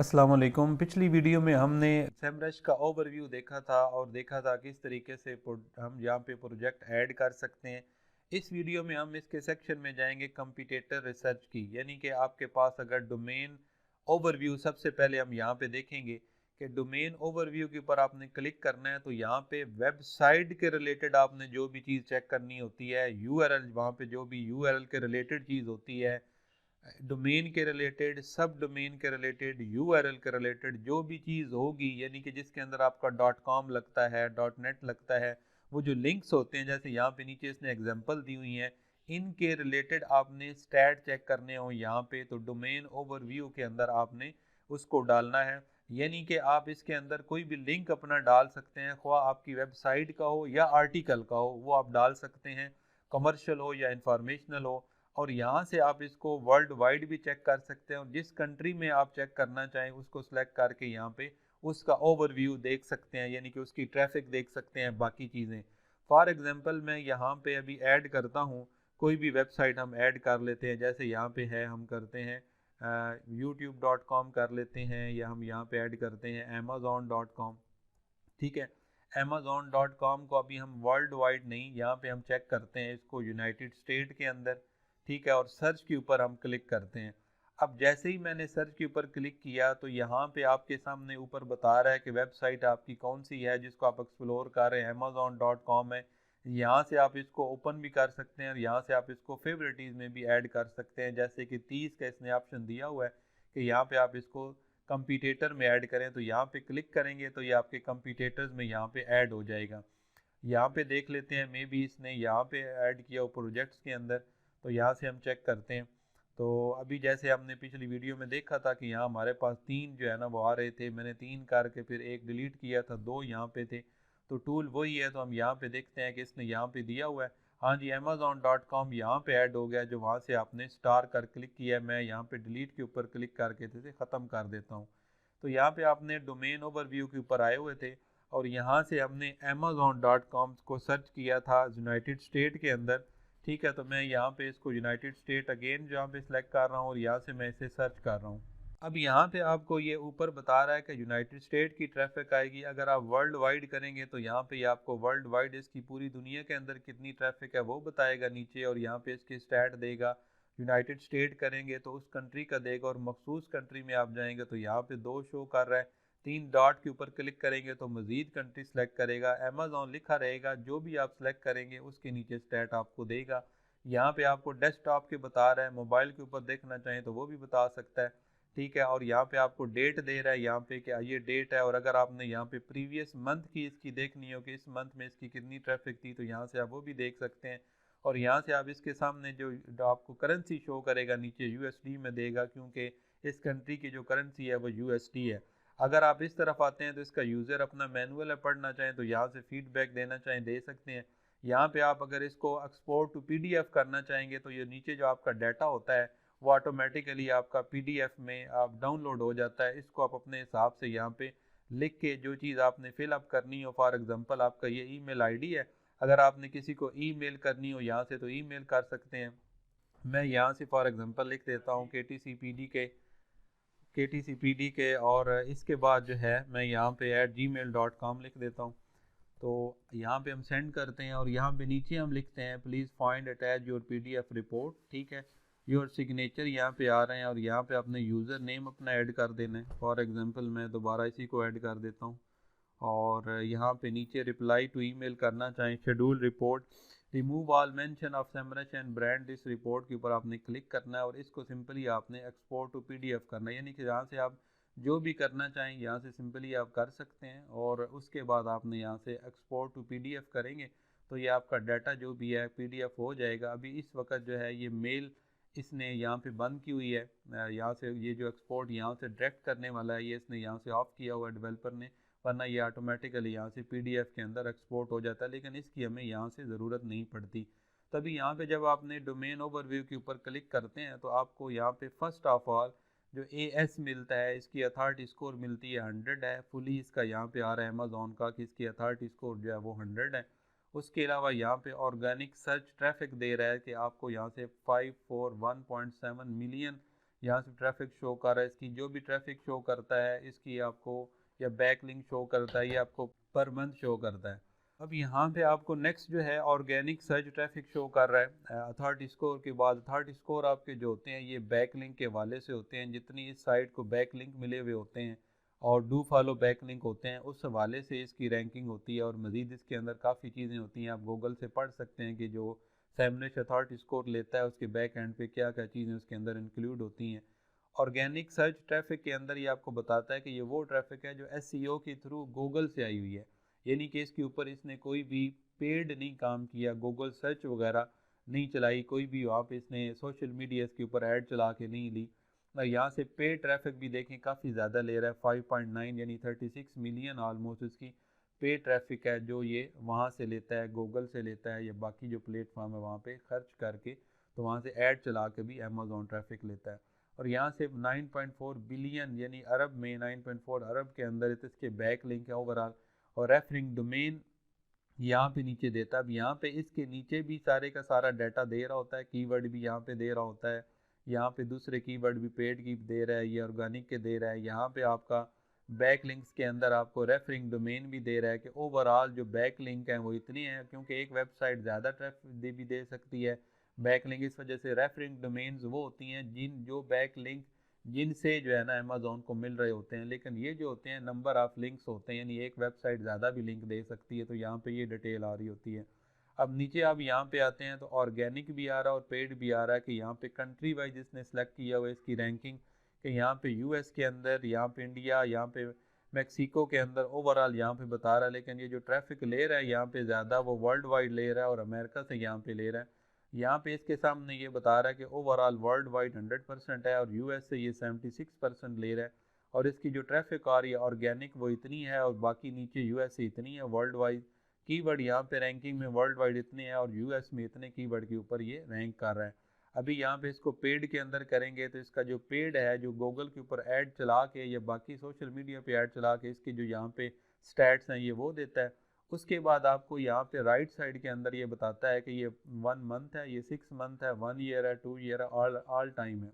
अस्सलाम वालेकुम। पिछली वीडियो में हमने सेमरश का ओवरव्यू देखा था और देखा था किस तरीके से हम यहाँ पे प्रोजेक्ट ऐड कर सकते हैं। इस वीडियो में हम इसके सेक्शन में जाएंगे कंपटीटर रिसर्च की, यानी कि आपके पास अगर डोमेन ओवरव्यू, सबसे पहले हम यहाँ पे देखेंगे कि डोमेन ओवरव्यू के ऊपर आपने क्लिक करना है तो यहाँ पे वेबसाइट के रिलेटेड आपने जो भी चीज़ चेक करनी होती है, यूआरएल, वहाँ पे जो भी यूआरएल के रिलेटेड चीज़ होती है, डोमेन के रिलेटेड, सब डोमेन के रिलेटेड, यूआरएल के रिलेटेड जो भी चीज़ होगी, यानी कि जिसके अंदर आपका डॉट कॉम लगता है, डॉट नेट लगता है, वो जो लिंक्स होते हैं, जैसे यहाँ पे नीचे इसने एग्जांपल दी हुई हैं, इनके रिलेटेड आपने स्टैट चेक करने हो यहाँ पे, तो डोमेन ओवरव्यू के अंदर आपने उसको डालना है। यानी कि आप इसके अंदर कोई भी लिंक अपना डाल सकते हैं, ख्वा आपकी वेबसाइट का हो या आर्टिकल का हो, वो आप डाल सकते हैं, कमर्शियल हो या इंफॉर्मेशनल हो। और यहाँ से आप इसको वर्ल्ड वाइड भी चेक कर सकते हैं, और जिस कंट्री में आप चेक करना चाहें उसको सिलेक्ट करके यहाँ पे उसका ओवरव्यू देख सकते हैं, यानी कि उसकी ट्रैफिक देख सकते हैं, बाकी चीज़ें। फॉर एग्जांपल मैं यहाँ पे अभी ऐड करता हूँ, कोई भी वेबसाइट हम ऐड कर लेते हैं, जैसे यहाँ पे है, हम करते हैं youtube.com कर लेते हैं, या हम यहाँ पे ऐड करते हैं amazon.com। ठीक है, amazon.com को अभी हम वर्ल्ड वाइड नहीं, यहाँ पे हम चेक करते हैं इसको यूनाइटेड स्टेट के अंदर। ठीक है, और सर्च के ऊपर हम क्लिक करते हैं। अब जैसे ही मैंने सर्च के ऊपर क्लिक किया तो यहाँ पे आपके सामने ऊपर बता रहा है कि वेबसाइट आपकी कौन सी है जिसको आप एक्सप्लोर कर रहे हैं, amazon.com है। यहाँ से आप इसको ओपन भी कर सकते हैं और यहाँ से आप इसको फेवरेटीज में भी ऐड कर सकते हैं, जैसे कि 30 का इसने ऑप्शन दिया हुआ है कि यहाँ पे आप इसको कंपटीटर में ऐड करें, तो यहाँ पे क्लिक करेंगे तो ये आपके कंपटीटर्स में यहाँ पे ऐड हो जाएगा। यहाँ पे देख लेते हैं, मे बी इसने यहाँ पे ऐड किया हो प्रोजेक्ट्स के अंदर, तो यहाँ से हम चेक करते हैं। तो अभी जैसे हमने पिछली वीडियो में देखा था कि यहाँ हमारे पास 3 जो है ना वो आ रहे थे, मैंने 3 करके फिर एक डिलीट किया था, 2 यहाँ पे थे। तो टूल वही है, तो हम यहाँ पे देखते हैं कि इसने यहाँ पे दिया हुआ है, हाँ जी amazon.com यहाँ पे ऐड हो गया, जो वहाँ से आपने स्टार कर क्लिक किया है। मैं यहाँ पे डिलीट के ऊपर क्लिक करके थे ख़त्म कर देता हूँ। तो यहाँ पे आपने डोमेन ओवरव्यू के ऊपर आए हुए थे और यहाँ से हमने amazon.com को सर्च किया था यूनाइटेड स्टेट के अंदर। ठीक है, तो मैं यहाँ पे इसको यूनाइटेड स्टेट अगेन जहाँ पे सिलेक्ट कर रहा हूँ और यहाँ से मैं इसे सर्च कर रहा हूँ। अब यहाँ पे आपको ये ऊपर बता रहा है कि यूनाइटेड स्टेट की ट्रैफिक आएगी। अगर आप वर्ल्ड वाइड करेंगे तो यहाँ पे आपको वर्ल्ड वाइड इसकी पूरी दुनिया के अंदर कितनी ट्रैफिक है वो बताएगा नीचे, और यहाँ पे इसकी स्टैट देगा। यूनाइटेड स्टेट करेंगे तो उस कंट्री का देगा, और मखसूस कंट्री में आप जाएंगे तो यहाँ पे 2 शो कर रहा है। 3 डॉट के ऊपर क्लिक करेंगे तो मज़ीद कंट्री सेलेक्ट करेगा, अमेज़ॉन लिखा रहेगा, जो भी आप सेलेक्ट करेंगे उसके नीचे स्टैट आपको देगा। यहाँ पे आपको डेस्कटॉप के बता रहा है, मोबाइल के ऊपर देखना चाहें तो वो भी बता सकता है। ठीक है, और यहाँ पे आपको डेट दे रहा है, यहाँ पे क्या ये डेट है, और अगर आपने यहाँ पे प्रीवियस मंथ की इसकी देखनी हो कि इस मंथ में इसकी कितनी ट्रैफिक थी, तो यहाँ से आप वो भी देख सकते हैं। और यहाँ से आप इसके सामने जो आपको करेंसी शो करेगा नीचे यूएसडी में देगा, क्योंकि इस कंट्री की जो करेंसी है वो यूएसडी है। अगर आप इस तरफ आते हैं तो इसका यूज़र अपना मैनुअल है, पढ़ना चाहें तो यहाँ से फीडबैक देना चाहें दे सकते हैं। यहाँ पे आप अगर इसको एक्सपोर्ट टू पीडीएफ करना चाहेंगे तो ये नीचे जो आपका डाटा होता है वो ऑटोमेटिकली आपका पीडीएफ में आप डाउनलोड हो जाता है। इसको आप अपने हिसाब से यहाँ पे लिख के जो चीज़ आपने फिलअप करनी हो, फॉर एग्जांपल आपका ये ईमेल आईडी है, अगर आपने किसी को ईमेल करनी हो यहाँ से तो ईमेल कर सकते हैं। मैं यहाँ से फॉर एग्जांपल लिख देता हूँ के, और इसके बाद जो है मैं यहाँ पे @gmail.com लिख देता हूँ। तो यहाँ पे हम सेंड करते हैं और यहाँ पे नीचे हम लिखते हैं please find attach your PDF report. ठीक है, योर सिग्नेचर यहाँ पे आ रहे हैं और यहाँ पे अपने यूज़र नेम अपना ऐड कर देना है। फॉर एग्जांपल मैं दोबारा इसी को ऐड कर देता हूँ, और यहाँ पे नीचे रिप्लाई टू ईमेल करना चाहें, schedule report, remove all mention of Semrush and brand this report के ऊपर आपने क्लिक करना है और इसको सिंपली आपने एक्सपोर्ट टू पीडीएफ करना है, यानी कि यहाँ से आप जो भी करना चाहें यहाँ से सिंपली आप कर सकते हैं। और उसके बाद आपने यहाँ से एक्सपोर्ट टू पीडीएफ करेंगे तो ये आपका डाटा जो भी है पीडीएफ हो जाएगा। अभी इस वक्त जो है ये मेल इसने यहाँ पे बंद की हुई है, यहाँ से ये जो एक्सपोर्ट यहाँ से डायरेक्ट करने वाला है ये इसने यहाँ से ऑफ किया हुआ है डेवलपर ने, वरना ये ऑटोमेटिकली यहाँ से पीडीएफ के अंदर एक्सपोर्ट हो जाता है, लेकिन इसकी हमें यहाँ से ज़रूरत नहीं पड़ती। तभी यहाँ पे जब आपने डोमेन ओवरव्यू के ऊपर क्लिक करते हैं तो आपको यहाँ पे फर्स्ट ऑफ ऑल जो एएस मिलता है, इसकी अथॉरिटी स्कोर मिलती है 100 है, फुली इसका यहाँ पे आ रहा है अमेज़ॉन का कि इसकी अथॉरिटी स्कोर जो है वो 100 है। उसके अलावा यहाँ पे ऑर्गेनिक सर्च ट्रैफिक दे रहा है कि आपको यहाँ से 541.7 मिलियन यहाँ से ट्रैफिक शो कर रहा है, इसकी जो भी ट्रैफिक शो करता है इसकी आपको, या बैक लिंक शो करता है, ये आपको पर मंथ शो करता है। अब यहाँ पे आपको नेक्स्ट जो है ऑर्गेनिक सर्च ट्रैफिक शो कर रहा है अथॉरिटी स्कोर के बाद। अथॉरिटी स्कोर आपके जो होते हैं ये बैक लिंक के हवाले से होते हैं, जितनी इस साइट को बैक लिंक मिले हुए होते हैं और डू फॉलो बैक लिंक होते हैं, उस हवाले से इसकी रैंकिंग होती है। और मज़ीद इसके अंदर काफ़ी चीज़ें होती हैं, आप गूगल से पढ़ सकते हैं कि जो सैमरश अथॉरिटी स्कोर लेता है उसके बैक एंड पे क्या क्या चीज़ें उसके अंदर इंक्लूड होती हैं। ऑर्गेनिक सर्च ट्रैफिक के अंदर ये आपको बताता है कि ये वो ट्रैफिक है जो एसईओ के थ्रू गूगल से आई हुई है, यानी कि इसके ऊपर इसने कोई भी पेड नहीं काम किया, गूगल सर्च वगैरह नहीं चलाई, कोई भी वहाँ पे इसने सोशल मीडिया के ऊपर ऐड चला के नहीं ली। और यहाँ से पेड ट्रैफिक भी देखें काफ़ी ज़्यादा ले रहा है, 5.9 यानी 36 मिलियन ऑलमोस्ट इसकी पेड ट्रैफिक है जो ये वहाँ से लेता है, गूगल से लेता है या बाकी जो प्लेटफॉर्म है वहाँ पे खर्च करके, तो वहाँ से ऐड चला के भी अमेज़ॉन ट्रैफिक लेता है। और यहाँ से 9.4 बिलियन यानी अरब में 9.4 अरब के अंदर तो इसके बैक लिंक है ओवरऑल। और रेफरिंग डोमेन यहाँ पे नीचे देता है। अब यहाँ पे इसके नीचे भी सारे का सारा डाटा दे रहा होता है, कीवर्ड भी यहाँ पे दे रहा होता है, यहाँ पे दूसरे कीवर्ड भी पेड की दे रहा है, ये ऑर्गेनिक के दे रहा है। यहाँ पे आपका बैक लिंक्स के अंदर आपको रेफरिंग डोमेन भी दे रहा है कि ओवरऑल जो बैक लिंक हैं वो इतनी हैं, क्योंकि एक वेबसाइट ज़्यादा ट्रैफिक भी दे सकती है बैक लिंक, इस वजह से रेफरिंग डोमेन्स वो होती हैं जिन जो बैक लिंक जिनसे जो है ना अमेज़ॉन को मिल रहे होते हैं। लेकिन ये जो होते हैं नंबर ऑफ़ लिंक्स होते हैं, यानी एक वेबसाइट ज़्यादा भी लिंक दे सकती है, तो यहाँ पे ये डिटेल आ रही होती है। अब नीचे आप यहाँ पे आते हैं तो ऑर्गेनिक भी आ रहा है और पेड भी आ रहा है कि यहाँ पे कंट्री वाइज इसने सेलेक्ट किया हुआ है इसकी रैंकिंग, कि यहाँ पे यूएस के अंदर, यहाँ पे इंडिया, यहाँ पे मैक्सिको के अंदर ओवरऑल यहाँ पे बता रहा है। लेकिन ये जो ट्रैफिक ले रहा है यहाँ पे ज़्यादा वो वर्ल्ड वाइड ले रहा है और अमेरिका से यहाँ पे ले रहा है। यहाँ पे इसके सामने ये बता रहा है कि ओवरऑल वर्ल्ड वाइड 100% है और यूएस से ये 76% ले रहा है। और इसकी जो ट्रैफिक आ रही है ऑर्गेनिक वो इतनी है और बाकी नीचे यूएस से इतनी है। वर्ल्ड वाइड कीवर्ड यहाँ पे रैंकिंग में वर्ल्ड वाइड इतने हैं और यूएस में इतने कीवर्ड के ऊपर ये रैंक कर रहा है। अभी यहाँ पे इसको पेड के अंदर करेंगे तो इसका जो पेड है, जो गूगल के ऊपर ऐड चला के या बाकी सोशल मीडिया पे ऐड चला के इसके जो यहाँ पे स्टैट्स हैं ये वो देता है। उसके बाद आपको यहाँ पे राइट साइड के अंदर ये बताता है कि ये 1 मंथ है, ये 6 मंथ है, 1 ईयर है, 2 ईयर है, ऑल टाइम है,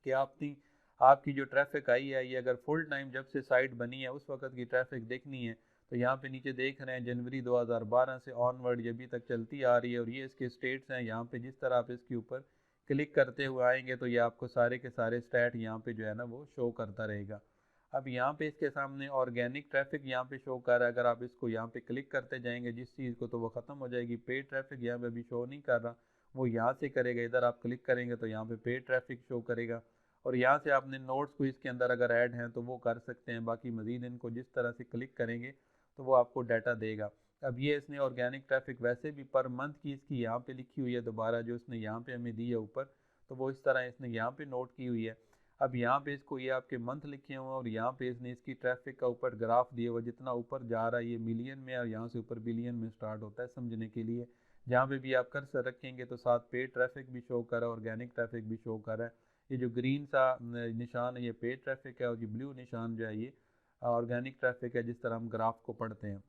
कि आपकी जो ट्रैफिक आई है ये अगर फुल टाइम जब से साइट बनी है उस वक्त की ट्रैफिक देखनी है तो यहाँ पे नीचे देख रहे हैं जनवरी 2012 से ऑनवर्ड ये अभी तक चलती आ रही है और ये इसके स्टेट्स हैं। यहाँ पे जिस तरह आप इसके ऊपर क्लिक करते हुए आएंगे तो ये आपको सारे के सारे स्टैट यहाँ पे जो है ना वो शो करता रहेगा। अब यहाँ पे इसके सामने ऑर्गेनिक ट्रैफिक यहाँ पे शो कर रहा है, अगर आप इसको यहाँ पे क्लिक करते जाएंगे जिस चीज़ को तो वो ख़त्म हो जाएगी। पेड ट्रैफिक यहाँ पे अभी शो नहीं कर रहा, वो यहाँ से करेगा, इधर आप क्लिक करेंगे तो यहाँ पे पेड ट्रैफिक शो करेगा। और यहाँ से आपने नोट्स को इसके अंदर अगर ऐड हैं तो वो कर सकते हैं, बाकी मज़ीद इनको जिस तरह से क्लिक करेंगे तो वो आपको डाटा देगा। अब ये इसने ऑर्गेनिक ट्रैफिक वैसे भी पर मंथ की इसकी यहाँ पे लिखी हुई है, दोबारा जो इसने यहाँ पे हमें दी है ऊपर, तो वो इस तरह इसने यहाँ पे नोट की हुई है। अब यहाँ पे इसको ये आपके मंथ लिखे हुए हैं और यहाँ पे इसने इसकी ट्रैफिक का ऊपर ग्राफ दिया हुआ, जितना ऊपर जा रहा है ये मिलियन में और यहाँ से ऊपर बिलियन में स्टार्ट होता है समझने के लिए। जहाँ पे भी आप कर्सर रखेंगे तो साथ पेड ट्रैफिक भी शो कर रहा है, ऑर्गेनिक ट्रैफिक भी शो कर रहा है। ये जो ग्रीन सा निशान है ये पेड ट्रैफिक है और ये ब्लू निशान जो है ये ऑर्गेनिक ट्रैफिक है, जिस तरह हम ग्राफ को पढ़ते हैं।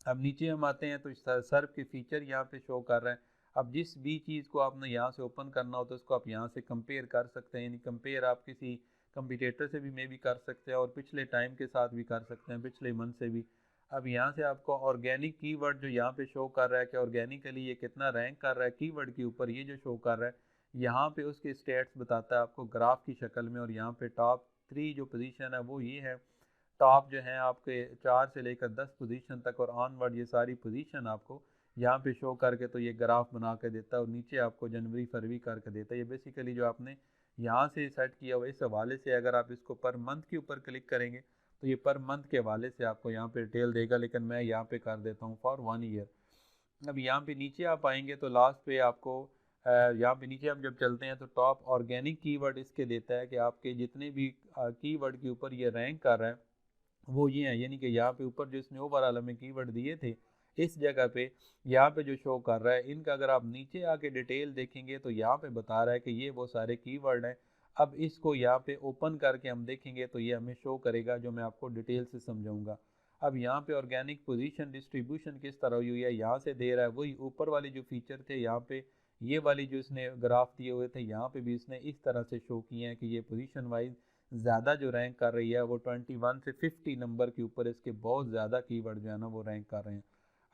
अब नीचे हम आते हैं तो सर्फ के फीचर यहाँ पे शो कर रहे हैं। अब जिस भी चीज़ को आपने यहाँ से ओपन करना हो तो उसको आप यहाँ से कंपेयर कर सकते हैं, यानी कंपेयर आप किसी कंपटीटर से भी मे भी कर सकते हैं और पिछले टाइम के साथ भी कर सकते हैं, पिछले मंथ से भी। अब यहाँ से आपको ऑर्गेनिक कीवर्ड जो यहाँ पे शो कर रहा है कि ऑर्गेनिकली ये कितना रैंक कर रहा है कीवर्ड के ऊपर, ये जो शो कर रहा है यहाँ पे उसके स्टेट्स बताता है आपको ग्राफ की शक्ल में। और यहाँ पे टॉप 3 जो पोजीशन है वो ये है, टॉप जो हैं आपके 4 से लेकर 10 पोजीशन तक और ऑनवर्ड ये सारी पोजीशन आपको यहाँ पे शो करके तो ये ग्राफ बना के देता है और नीचे आपको जनवरी फरवरी करके देता है। ये बेसिकली जो आपने यहाँ से सेट किया हुआ इस हवाले से अगर आप इसको पर मंथ के ऊपर क्लिक करेंगे तो ये पर मंथ के हवाले से आपको यहाँ पे डिटेल देगा, लेकिन मैं यहाँ पे कर देता हूँ फॉर 1 ईयर। अब यहाँ पे नीचे आप आएंगे तो लास्ट पे आपको यहाँ पे नीचे हम जब चलते हैं तो टॉप ऑर्गेनिक कीवर्ड इसके देता है कि आपके जितने भी कीवर्ड के ऊपर ये रैंक कर रहा है वो ये हैं, यानी कि यहाँ पे ऊपर जो इसने ओवरऑल हमें कीवर्ड दिए थे इस जगह पे यहाँ पे जो शो कर रहा है इनका अगर आप नीचे आके डिटेल देखेंगे तो यहाँ पे बता रहा है कि ये वो सारे कीवर्ड हैं। अब इसको यहाँ पे ओपन करके हम देखेंगे तो ये हमें शो करेगा, जो मैं आपको डिटेल से समझाऊंगा। अब यहाँ पे ऑर्गेनिक पोजीशन डिस्ट्रीब्यूशन किस तरह हुई है यहाँ से दे रहा है, वही ऊपर वाले जो फीचर थे यहाँ पे ये वाली जो इसने ग्राफ दिए हुए थे यहाँ पे भी इसने इस तरह से शो किए हैं कि ये पोजीशन वाइज ज़्यादा जो रैंक कर रही है वो 21 से 50 नंबर के ऊपर इसके बहुत ज़्यादा कीवर्ड जो है ना वो रैंक कर रहे हैं।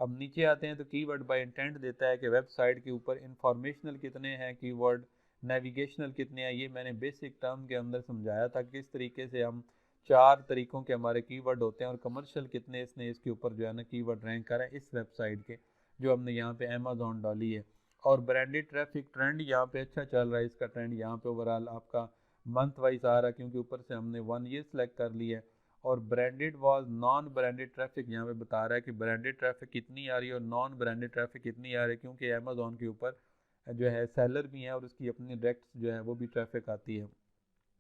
अब नीचे आते हैं तो कीवर्ड बाय इंटेंट देता है कि वेबसाइट के ऊपर इंफॉर्मेशनल कितने हैं कीवर्ड, नेविगेशनल कितने हैं। ये मैंने बेसिक टर्म के अंदर समझाया था किस तरीके से हम 4 तरीकों के हमारे कीवर्ड होते हैं और कमर्शियल कितने इसने इसके ऊपर जो है ना कीवर्ड रैंक करा है इस वेबसाइट के, जो हमने यहाँ पे अमेजोन डाली है। और ब्रांडेड ट्रैफिक ट्रेंड यहाँ पे अच्छा चल रहा है, इसका ट्रेंड यहाँ पे ओवरऑल आपका मंथ वाइज आ रहा है क्योंकि ऊपर से हमने 1 ईयर सेलेक्ट कर लिया है। और branded was non branded traffic यहाँ पे बता रहा है कि ब्रांडेड ट्रैफिक कितनी आ रही है और नॉन ब्रांडेड ट्रैफिक कितनी आ रही है, क्योंकि अमेजोन के ऊपर जो है सेलर भी है और उसकी अपनी डायरेक्ट जो है वो भी ट्रैफिक आती है।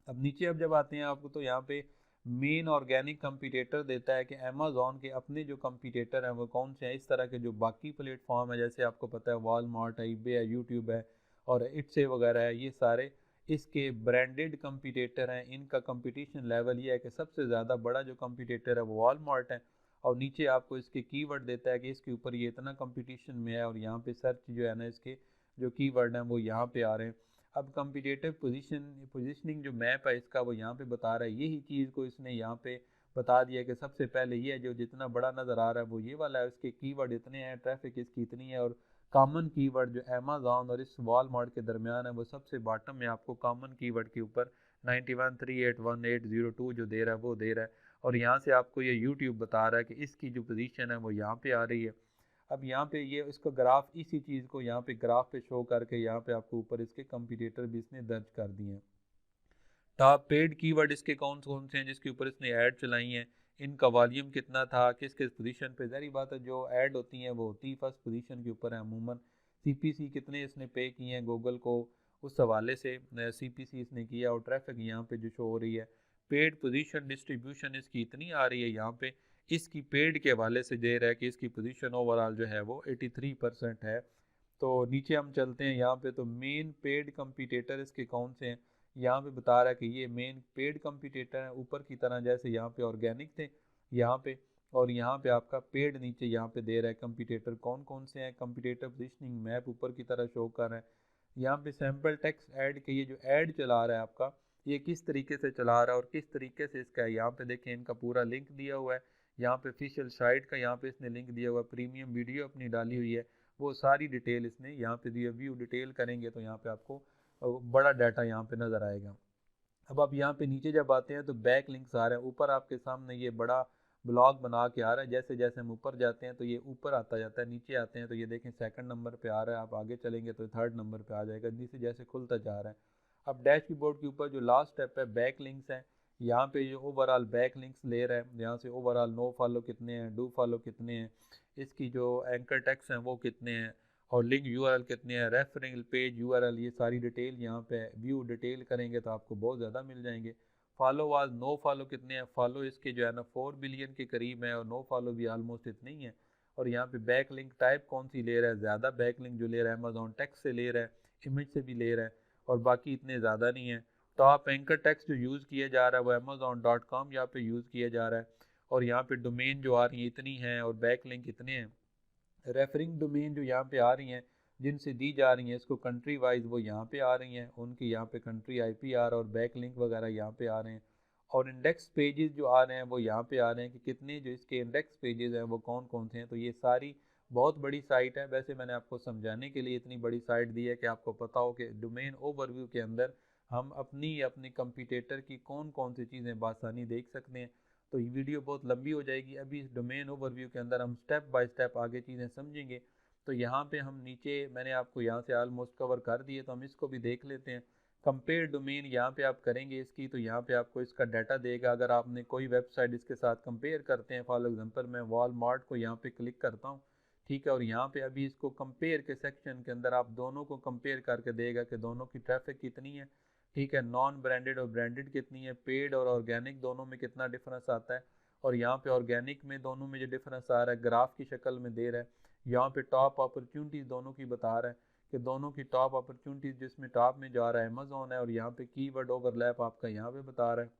अब नीचे अब जब आते हैं आपको तो यहाँ पे मेन ऑर्गेनिक कंपटीटर देता है कि अमेजोन के अपने जो कंपटीटर हैं वो कौन से हैं। इस तरह के जो बाकी प्लेटफॉर्म है जैसे आपको पता है वॉलमार्ट है, ईबे है, यूट्यूब है और इट्से वगैरह है, ये सारे इसके ब्रांडेड कंपटीटर हैं। इनका कंपटीशन लेवल ये है कि सबसे ज़्यादा बड़ा जो कंपटीटर है वो वॉलमार्ट है और नीचे आपको इसके कीवर्ड देता है कि इसके ऊपर ये इतना कंपटीशन में है और यहाँ पे सर्च जो है ना इसके जो कीवर्ड हैं वो यहाँ पे आ रहे हैं। अब कम्पिटेटिव पोजीशनिंग जो मैप है इसका वो यहाँ पे बता रहा है, यही चीज़ को इसने यहाँ पे बता दिया कि सबसे पहले ये है जो जितना बड़ा नज़र आ रहा है वो ये वाला है, उसके कीवर्ड इतने हैं, ट्रैफिक इसकी इतनी है। और कॉमन कीवर्ड जो अमेजोन और इस वॉलमार्ट के दरमियान है वो सबसे बॉटम में आपको कॉमन कीवर्ड के ऊपर 91381802 जो दे रहा है वो दे रहा है। और यहाँ से आपको ये यूट्यूब बता रहा है कि इसकी जो पोजीशन है वो यहाँ पे आ रही है। अब यहाँ पे ये इसको ग्राफ इसी चीज़ को यहाँ पे ग्राफ पे शो करके यहाँ पे आपको ऊपर इसके कंपटीटर भी इसने दर्ज कर दिए हैं। टॉप पेड कीवर्ड इसके कौन कौन से हैं जिसके ऊपर इसने ऐड चलाई हैं, इनका वॉल्यूम कितना था, किस किस पोजीशन पे। ज़ाहिर बात है जो ऐड होती हैं वो होती फर्स्ट पोजीशन के ऊपर है अमूमन। सीपीसी कितने इसने पे किए हैं गूगल को, उस हवाले से सीपीसी इसने किया और ट्रैफिक यहाँ पे जो शो हो रही है। पेड पोजीशन डिस्ट्रीब्यूशन इसकी इतनी आ रही है यहाँ पे, इसकी पेड के हवाले से दे रहा है कि इसकी पोजीशन ओवरऑल जो है वो 83% है। तो नीचे हम चलते हैं यहाँ पे तो मेन पेड कंपटीटर इसके कौन से हैं यहाँ पे बता रहा है कि ये मेन पेड कंपटीटर हैं ऊपर की तरह, जैसे यहाँ पे ऑर्गेनिक थे यहाँ पे, और यहाँ पे आपका पेड नीचे यहाँ पे दे रहा है कंपटीटर कौन कौन से हैं। कंपटीटर पोजीशनिंग मैप ऊपर की तरह शो कर रहा है। यहाँ पे सैम्पल टेक्स्ट ऐड के ये जो ऐड चला रहा है आपका ये किस तरीके से चला रहा है और किस तरीके से इसका है, यहाँ पे देखें इनका पूरा लिंक दिया हुआ है। यहाँ पे ऑफिशियल साइट का यहाँ पे इसने लिंक दिया हुआ है, प्रीमियम वीडियो अपनी डाली हुई है, वो सारी डिटेल इसने यहाँ पे दी है। व्यू डिटेल करेंगे तो यहाँ पे आपको बड़ा डाटा यहाँ पे नज़र आएगा। अब आप यहाँ पे नीचे जब आते हैं तो बैक लिंक्स आ रहे हैं, ऊपर आपके सामने ये बड़ा ब्लॉग बना के आ रहा है। जैसे जैसे हम ऊपर जाते हैं तो ये ऊपर आता जाता है, नीचे आते हैं तो ये देखें सेकंड नंबर पे आ रहा है, आप आगे चलेंगे तो थर्ड नंबर पे आ जाएगा, नीचे जैसे खुलता जा रहा है। अब डैश की बोर्ड के ऊपर जो लास्ट स्टेप है बैक लिंक्स हैं, यहाँ पे ये ओवरऑल बैक लिंक्स ले रहा है। यहाँ से ओवरऑल नो फॉलो कितने हैं, डू फॉलो कितने हैं, इसकी जो एंकर टेक्स्ट हैं वो कितने हैं और लिंक यूआरएल कितने हैं, रेफरिंग पेज यूआरएल, ये सारी डिटेल यहाँ पे व्यू डिटेल करेंगे तो आपको बहुत ज़्यादा मिल जाएंगे। फॉलो वाज नो फॉलो कितने हैं, फॉलो इसके जो है ना 4 बिलियन के करीब है और नो फॉलो भी आलमोस्ट इतने ही है। और यहाँ पे बैक लिंक टाइप कौन सी ले रहा है, ज़्यादा बैक लिंक जो ले रहा है अमेजोन टेक्स्ट से ले रहा है, इमेज से भी ले रहा है और बाकी इतने ज़्यादा नहीं है। टॉप एंकर टेक्स्ट जो यूज़ किया जा रहा है वो अमेजोन.com यहाँ पे यूज़ किया जा रहा है और यहाँ पे डोमेन जो आ रही है इतनी है और बैक लिंक इतने हैं। रेफरिंग डोमेन जो यहाँ पे आ रही हैं जिनसे दी जा रही हैं इसको कंट्री वाइज वो यहाँ पे आ रही हैं, उनकी यहाँ पे कंट्री आईपी आ रहा है और बैक लिंक वगैरह यहाँ पे आ रहे हैं। और इंडेक्स पेजेस जो आ रहे हैं वो यहाँ पे आ रहे हैं कि कितने जो इसके इंडेक्स पेजेस हैं वो कौन कौन से हैं। तो ये सारी बहुत बड़ी साइट है, वैसे मैंने आपको समझाने के लिए इतनी बड़ी साइट दी है कि आपको पता हो कि डोमेन ओवरव्यू के अंदर हम अपनी कंपटीटर की कौन कौन सी चीज़ें बासानी देख सकते हैं। तो ये वीडियो बहुत लंबी हो जाएगी, अभी इस डोमेन ओवरव्यू के अंदर हम स्टेप बाय स्टेप आगे चीज़ें समझेंगे। तो यहाँ पे हम नीचे मैंने आपको यहाँ से ऑलमोस्ट कवर कर दिए तो हम इसको भी देख लेते हैं। कंपेयर डोमेन यहाँ पे आप करेंगे इसकी तो यहाँ पे आपको इसका डाटा देगा। अगर आपने कोई वेबसाइट इसके साथ कंपेयर करते हैं, फॉर एग्जांपल मैं वॉलमार्ट को यहाँ पे क्लिक करता हूँ, ठीक है, और यहाँ पे अभी इसको कंपेयर के सेक्शन के अंदर आप दोनों को कंपेयर करके देगा कि दोनों की ट्रैफिक कितनी है, ठीक है, नॉन ब्रांडेड और ब्रांडेड कितनी है, पेड और ऑर्गेनिक दोनों में कितना डिफरेंस आता है। और यहाँ पे ऑर्गेनिक में दोनों में जो डिफरेंस आ रहा है ग्राफ की शक्ल में दे रहा है। यहाँ पे टॉप अपॉर्चुनिटीज़ दोनों की बता रहा है कि दोनों की टॉप अपॉर्चुनिटीज़ जिसमें टॉप में जा रहा है अमेजोन है और यहाँ पे कीवर्ड ओवरलैप आपका यहाँ पे बता रहा है।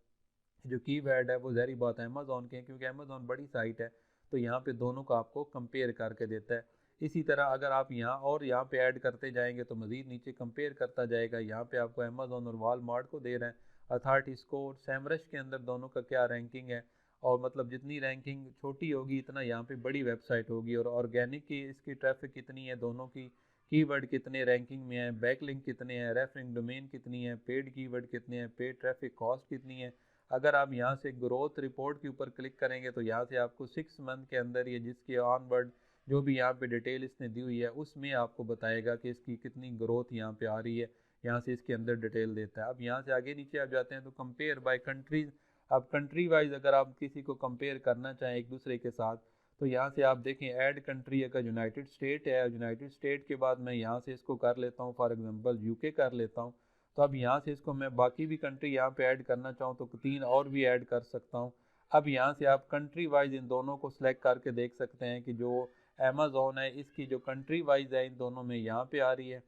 जो कीवर्ड है वो ज़ाहिर बात है अमेजोन के हैं क्योंकि अमेजोन बड़ी साइट है तो यहाँ पे दोनों का आपको कंपेयर करके देता है। इसी तरह अगर आप यहाँ पे ऐड करते जाएंगे तो मज़ीद नीचे कंपेयर करता जाएगा। यहाँ पे आपको अमेज़ॉन और वॉलमार्ट को दे रहे हैं, अथॉरिटी स्कोर, सैमरश के अंदर दोनों का क्या रैंकिंग है, और मतलब जितनी रैंकिंग छोटी होगी इतना यहाँ पे बड़ी वेबसाइट होगी। और ऑर्गेनिक की इसकी ट्रैफिक कितनी है, दोनों की कीवर्ड कितने रैंकिंग में है, बैकलिंक कितने हैं, रेफरिंग डोमेन कितनी है, पेड कीवर्ड कितने हैं, पेड ट्रैफिक कॉस्ट कितनी है। अगर आप यहाँ से ग्रोथ रिपोर्ट के ऊपर क्लिक करेंगे तो यहाँ से आपको 6 मंथ के अंदर ये जिसके ऑनवर्ड जो भी यहाँ पे डिटेल इसने दी हुई है उसमें आपको बताएगा कि इसकी कितनी ग्रोथ यहाँ पे आ रही है। यहाँ से इसके अंदर डिटेल देता है। अब यहाँ से आगे नीचे आप जाते हैं तो कंपेयर बाय कंट्रीज। अब कंट्री वाइज अगर आप किसी को कंपेयर करना चाहें एक दूसरे के साथ तो यहाँ से आप देखें ऐड कंट्री, अगर यूनाइटेड स्टेट है, यूनाइटेड स्टेट के बाद मैं यहाँ से इसको कर लेता हूँ, फॉर एग्जांपल यूके कर लेता हूँ। तो अब यहाँ से इसको मैं बाकी भी कंट्री यहाँ पे ऐड करना चाहूँ तो 3 और भी ऐड कर सकता हूँ। अब यहाँ से आप कंट्री वाइज इन दोनों को सिलेक्ट करके देख सकते हैं कि जो अमेज़ॉन है इसकी जो कंट्री वाइज है इन दोनों में यहाँ पे आ रही है।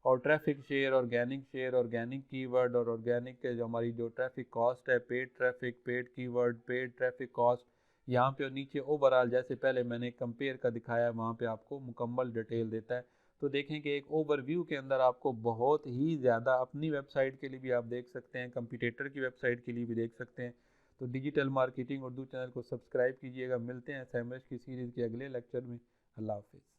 और ट्रैफिक शेयर, ऑर्गेनिक कीवर्ड और ऑर्गेनिक जो हमारी जो ट्रैफिक कॉस्ट है, paid traffic, paid keyword, paid traffic cost यहाँ पे, और नीचे ओवरऑल जैसे पहले मैंने कंपेयर का दिखाया वहाँ पे आपको मुकम्मल डिटेल देता है। तो देखें कि एक ओवरव्यू के अंदर आपको बहुत ही ज़्यादा, अपनी वेबसाइट के लिए भी आप देख सकते हैं, कंपटीटर की वेबसाइट के लिए भी देख सकते हैं। तो डिजिटल मार्केटिंग उर्दू चैनल को सब्सक्राइब कीजिएगा। मिलते हैं सैमरश की सीरीज़ के अगले लेक्चर में। अल्लाह हाफिज़।